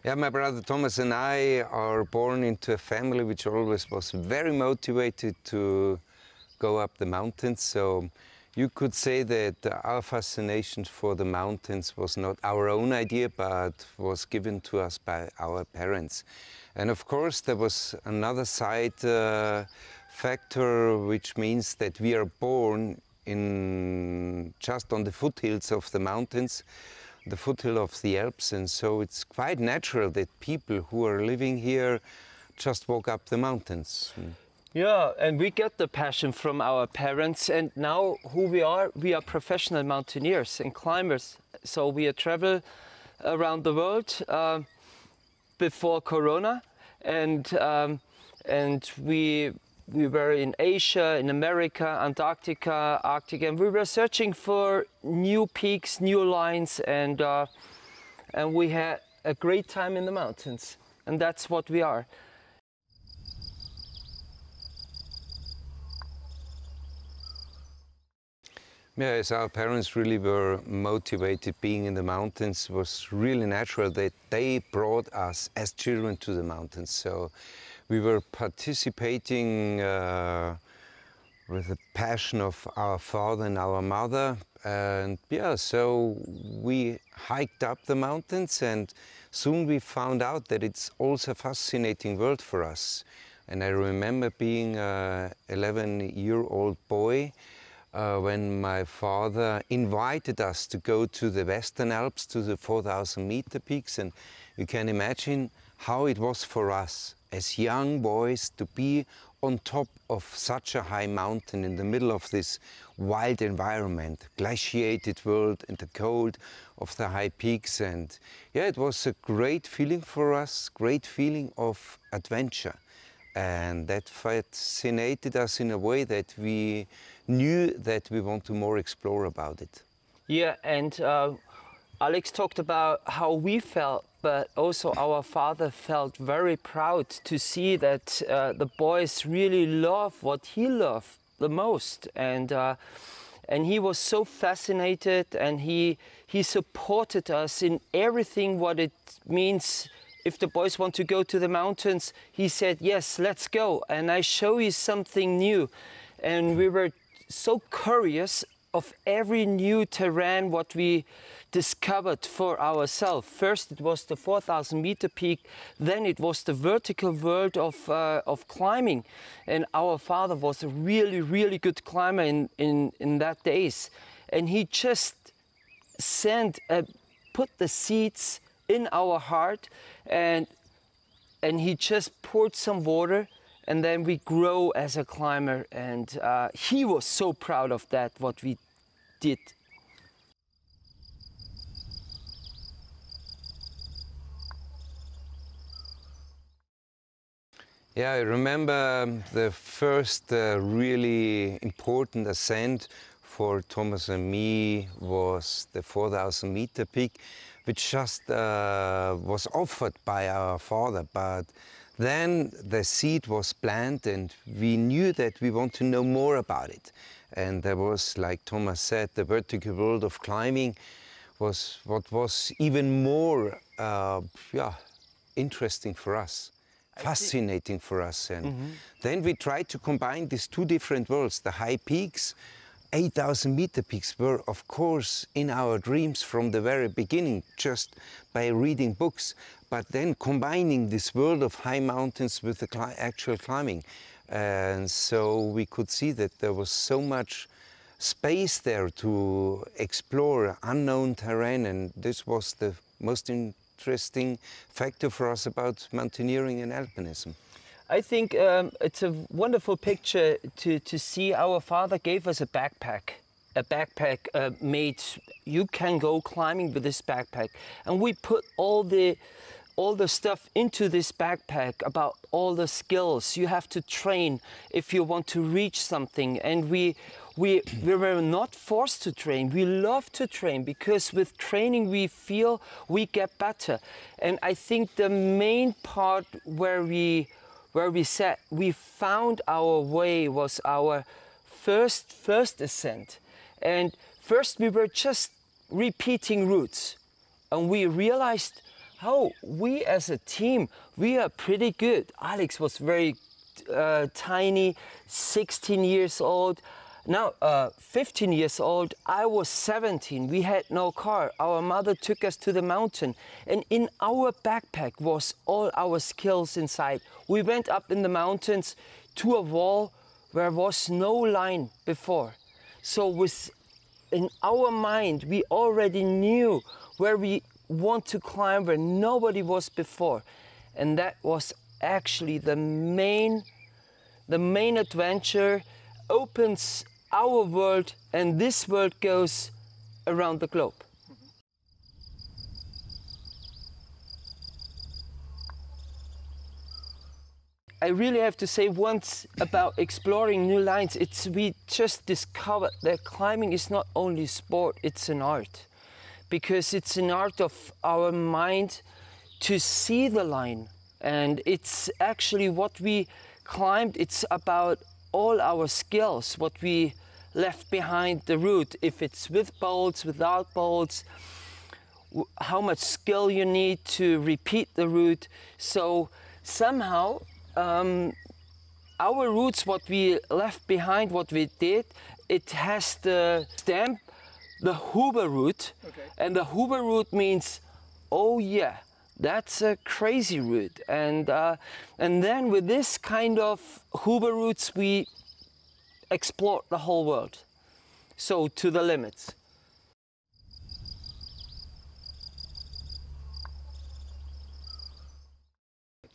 Yeah, my brother Thomas and I are born into a family which always was very motivated to go up the mountains. So you could say that our fascination for the mountains was not our own idea, but was given to us by our parents. And of course, there was another side factor, which means that we are born in just on the foothills of the mountains, the foothill of the Alps, and so it's quite natural that people who are living here just walk up the mountains. Yeah, and we get the passion from our parents, and now who we are professional mountaineers and climbers. So we travel around the world before Corona, and we were in Asia, in America, Antarctica, Arctic, and we were searching for new peaks, new lines, and we had a great time in the mountains, and that's what we are. Yeah, as our parents really were motivated being in the mountains, it was really natural that they brought us as children to the mountains. So we were participating with the passion of our father and our mother. And yeah, so we hiked up the mountains, and soon we found out that it's also a fascinating world for us. And I remember being an 11-year-old boy when my father invited us to go to the Western Alps, to the 4,000-meter peaks, and you can imagine how it was for us as young boys to be on top of such a high mountain in the middle of this wild environment, glaciated world and the cold of the high peaks. And yeah, it was a great feeling for us, great feeling of adventure. And that fascinated us in a way that we knew that we want to more explore about it. Yeah, and Alex talked about how we felt, but also our father felt very proud to see that the boys really love what he loved the most. And he was so fascinated, and he supported us in everything what it means. If the boys want to go to the mountains, he said, yes, let's go, and I show you something new. And we were so curious of every new terrain what we discovered for ourselves. First it was the 4,000-meter peak, then it was the vertical world of climbing. And our father was a really, really good climber in that days. And he just put the seeds in our heart, and he just poured some water, and then we grow as a climber. And he was so proud of that, what we did. Yeah, I remember the first really important ascent for Thomas and me was the 4,000-meter peak, which just was offered by our father. But then the seed was planted, and we knew that we want to know more about it. And there was, like Thomas said, the vertical world of climbing was what was even more interesting for us, fascinating for us. And then we tried to combine these two different worlds. The high peaks, 8,000-meter peaks, were of course in our dreams from the very beginning, just by reading books, but then combining this world of high mountains with the actual climbing. And so we could see that there was so much space there to explore unknown terrain, and this was the most interesting factor for us about mountaineering and alpinism. I think it's a wonderful picture to see. Our father gave us a backpack made, you can go climbing with this backpack. And we put all the stuff into this backpack about all the skills you have to train if you want to reach something. And we were not forced to train. We love to train, because with training we feel we get better. And I think the main part where we said we found our way was our first ascent. And first we were just repeating routes, and we realized how we as a team, we are pretty good. Alex was very tiny, 16 years old. Now, 15 years old, I was 17. We had no car. Our mother took us to the mountain. And in our backpack was all our skills inside. We went up in the mountains to a wall where was no line before. So in our mind, we already knew where we want to climb, where nobody was before. And that was actually the main adventure. Opens our world, and this world goes around the globe. I really have to say once about exploring new lines, we just discovered that climbing is not only sport, it's an art. Because it's an art of our mind to see the line. And it's actually what we climbed, it's about all our skills, what we left behind the route, if it's with bolts, without bolts, how much skill you need to repeat the route. So somehow our routes, what we left behind, what we did, it has the stamp, the Huber route. Okay. And the Huber route means, oh yeah, that's a crazy route. And then with this kind of Huber routes, we explored the whole world. So to the limits.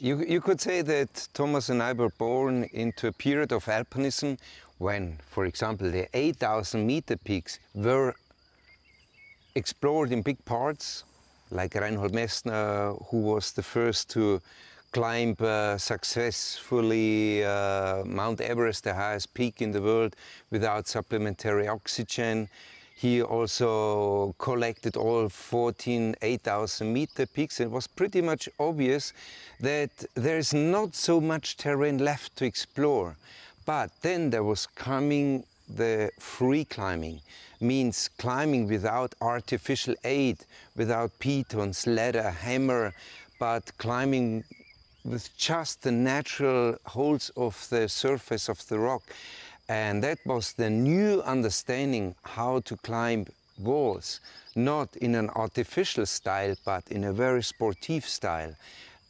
You could say that Thomas and I were born into a period of alpinism when, for example, the 8,000-meter peaks were explored in big parts, like Reinhold Messner, who was the first to climb successfully Mount Everest, the highest peak in the world, without supplementary oxygen. He also collected all 14 8,000-meter peaks. It was pretty much obvious that there's not so much terrain left to explore. But then there was coming the free climbing, means climbing without artificial aid, without pitons, ladder, hammer, but climbing with just the natural holes of the surface of the rock. And that was the new understanding how to climb walls, not in an artificial style, but in a very sportive style.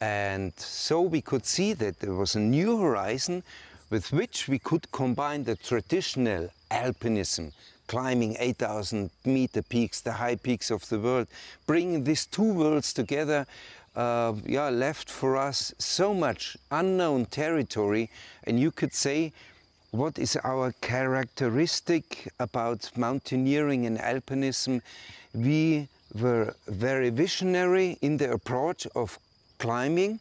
And so we could see that there was a new horizon with which we could combine the traditional alpinism, climbing 8,000-meter peaks, the high peaks of the world, bringing these two worlds together. Left for us so much unknown territory, and you could say, what is our characteristic about mountaineering and alpinism? We were very visionary in the approach of climbing,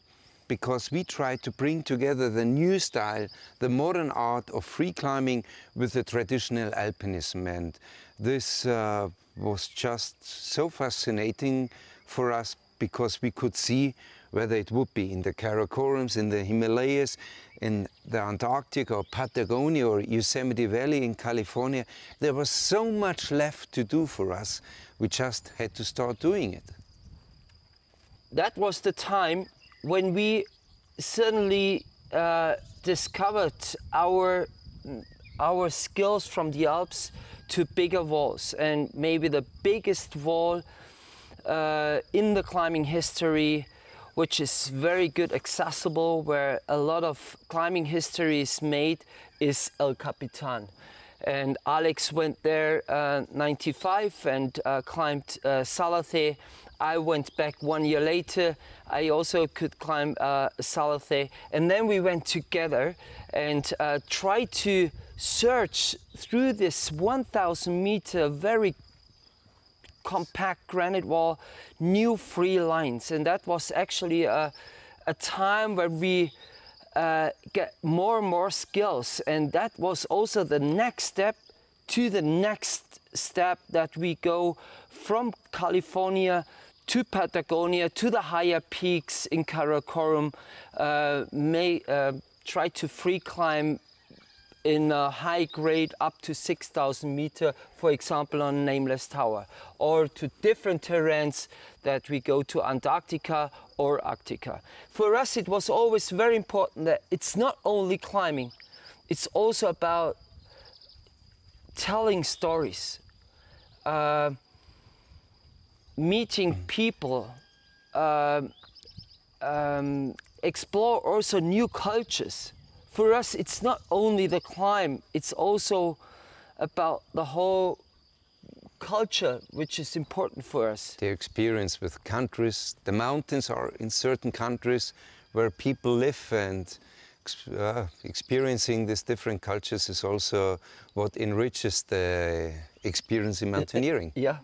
because we tried to bring together the new style, the modern art of free climbing with the traditional alpinism. And this was just so fascinating for us, because we could see whether it would be in the Karakorums, in the Himalayas, in the Antarctic or Patagonia or Yosemite Valley in California, there was so much left to do for us. We just had to start doing it. That was the time when we suddenly discovered our skills from the Alps to bigger walls, and maybe the biggest wall in the climbing history, which is very good accessible, where a lot of climbing history is made, is El Capitan. And Alex went there 95 and climbed Salathe. I went back 1 year later. I also could climb Salathe. And then we went together and tried to search through this 1,000-meter very compact granite wall, new free lines. And that was actually a time where we get more and more skills. And that was also the next step to the next step, that we go from California to Patagonia, to the higher peaks in Karakorum, try to free climb in a high grade up to 6,000 meter, for example, on Nameless Tower, or to different terrains that we go to Antarctica or Arctica. For us, it was always very important that it's not only climbing, it's also about telling stories, meeting people, explore also new cultures. For us, it's not only the climb, it's also about the whole culture, which is important for us. The experience with countries, the mountains are in certain countries where people live, and experiencing these different cultures is also what enriches the experience in mountaineering. Yeah.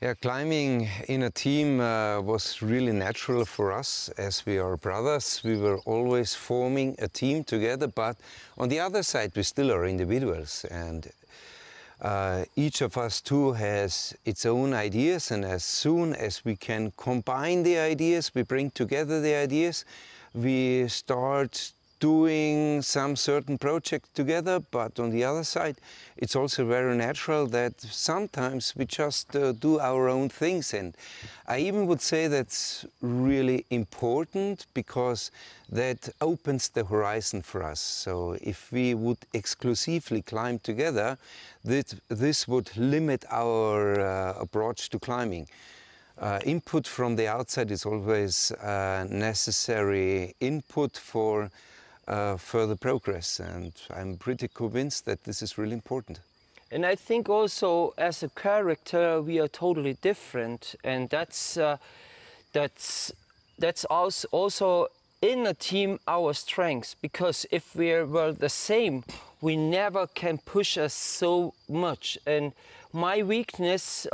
Yeah, climbing in a team was really natural for us as we are brothers. We were always forming a team together, but on the other side we still are individuals, and each of us too has its own ideas, and as soon as we can combine the ideas, we bring together the ideas, we start doing some certain project together. But on the other side, it's also very natural that sometimes we just do our own things, and I even would say that's really important because that opens the horizon for us. So if we would exclusively climb together, this would limit our approach to climbing. Input from the outside is always necessary input for further progress, and I'm pretty convinced that this is really important. And I think also as a character we are totally different, and that's also in a team our strengths, because if we were the same, we never can push us so much. And my weakness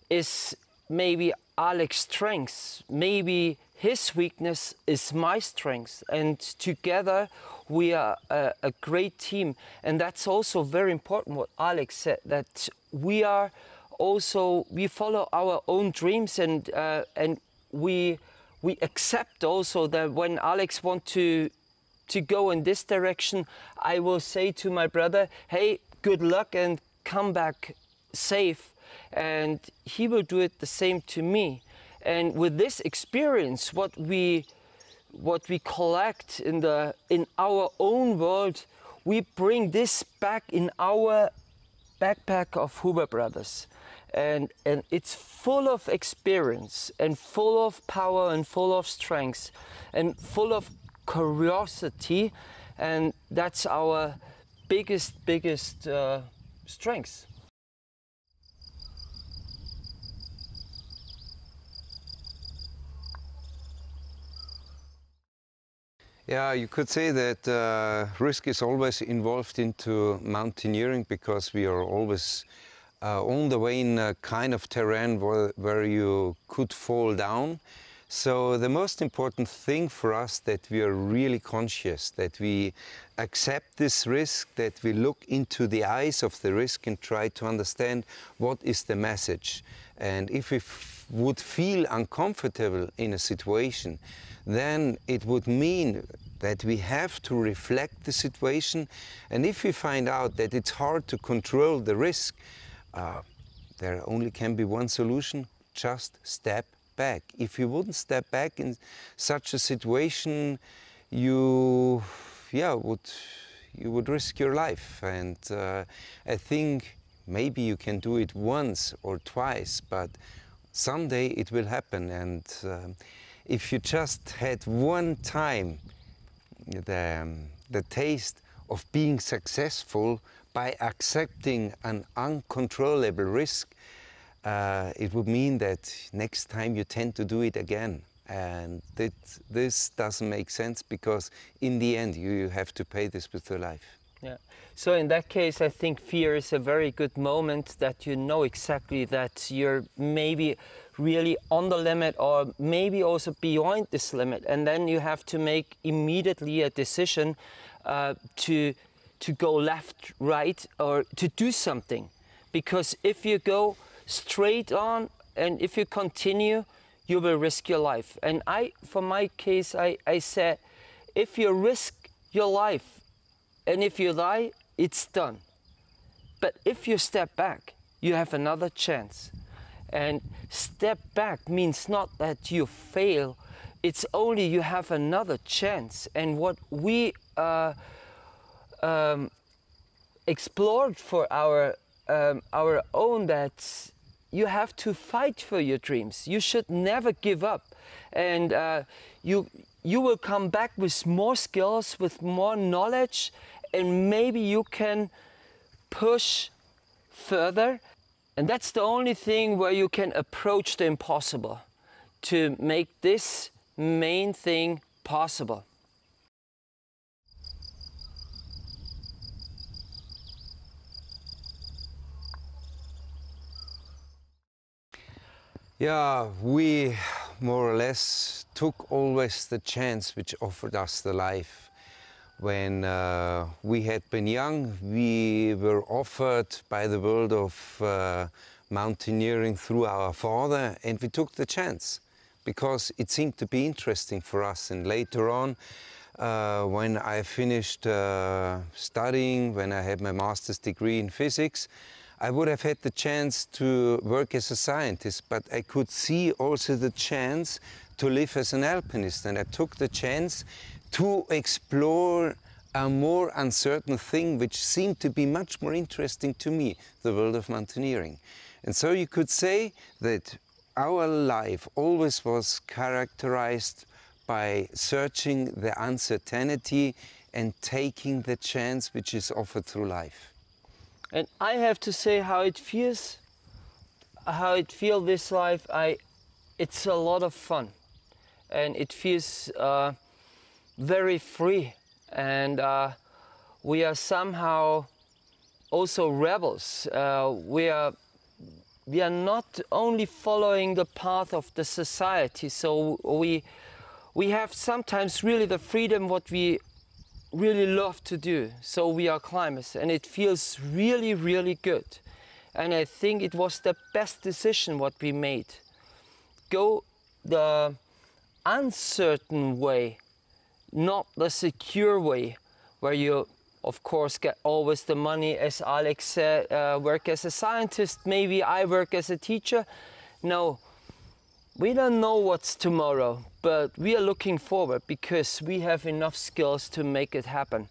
is maybe Alex's strengths, maybe his weakness is my strength, and together we are a great team. And that's also very important what Alex said, that we follow our own dreams, and we accept also that when Alex wants to go in this direction, I will say to my brother, hey, good luck and come back safe, and he will do it the same to me. And with this experience, what we collect in our own world, we bring this back in our backpack of Huber Brothers, and it's full of experience and full of power and full of strength and full of curiosity, and that's our biggest strength. Yeah, you could say that risk is always involved into mountaineering, because we are always on the way in a kind of terrain where you could fall down. So the most important thing for us that we are really conscious, that we accept this risk, that we look into the eyes of the risk and try to understand what is the message. And if we would feel uncomfortable in a situation, then it would mean that we have to reflect the situation. And if we find out that it's hard to control the risk, there only can be one solution: just step back. If you wouldn't step back in such a situation, you would risk your life. And I think maybe you can do it once or twice, but someday it will happen. And if you just had one time the taste of being successful by accepting an uncontrollable risk, it would mean that next time you tend to do it again. And this doesn't make sense, because in the end you have to pay this with your life. Yeah. So in that case, I think fear is a very good moment, that you know exactly that you're maybe really on the limit, or maybe also beyond this limit, and then you have to make immediately a decision to go left, right, or to do something. Because if you go straight on and if you continue, you will risk your life. And for my case, I said, if you risk your life and if you die, it's done. But if you step back, you have another chance. And step back means not that you fail, it's only you have another chance. And what we explored for our own, that you have to fight for your dreams. You should never give up. And you will come back with more skills, with more knowledge, and maybe you can push further. And that's the only thing where you can approach the impossible to make this main thing possible. Yeah, we more or less took always the chance which offered us the life. When we had been young, we were offered by the world of mountaineering through our father, and we took the chance because it seemed to be interesting for us. And later on, when I finished studying, when I had my master's degree in physics, I would have had the chance to work as a scientist, but I could see also the chance to live as an alpinist, and I took the chance to explore a more uncertain thing which seemed to be much more interesting to me, the world of mountaineering. And so you could say that our life always was characterized by searching the uncertainty and taking the chance which is offered through life. And I have to say how it feels this life. It's a lot of fun, and it feels very free, and we are somehow also rebels. We are not only following the path of the society, so we have sometimes really the freedom what we really love to do. So we are climbers, and it feels really, really good. And I think it was the best decision what we made. Go the uncertain way, not the secure way, where you of course get always the money, as Alex said, work as a scientist, maybe I work as a teacher. No, we don't know what's tomorrow, but we are looking forward because we have enough skills to make it happen.